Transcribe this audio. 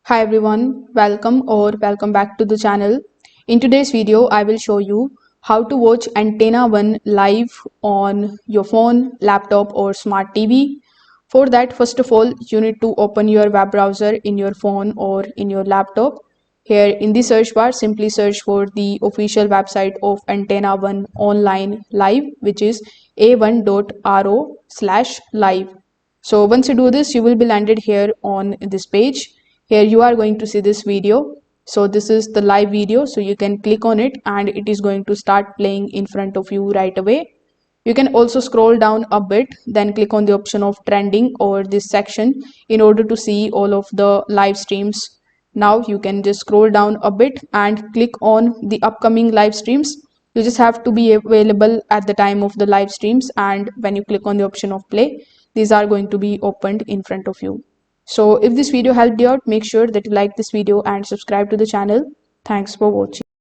Hi everyone, welcome back to the channel. In today's video, I will show you how to watch Antena 1 live on your phone, laptop or smart TV. For that, first of all, you need to open your web browser in your phone or in your laptop. Here in the search bar, simply search for the official website of Antena 1 online live, which is a1.ro/live. So once you do this, you will be landed here on this page. Here you are going to see this video. So this is the live video. So you can click on it and it is going to start playing in front of you right away. You can also scroll down a bit, then click on the option of trending or this section in order to see all of the live streams. Now you can just scroll down a bit and click on the upcoming live streams. You just have to be available at the time of the live streams, and when you click on the option of play, these are going to be opened in front of you. So if this video helped you out, make sure that you like this video and subscribe to the channel. Thanks for watching.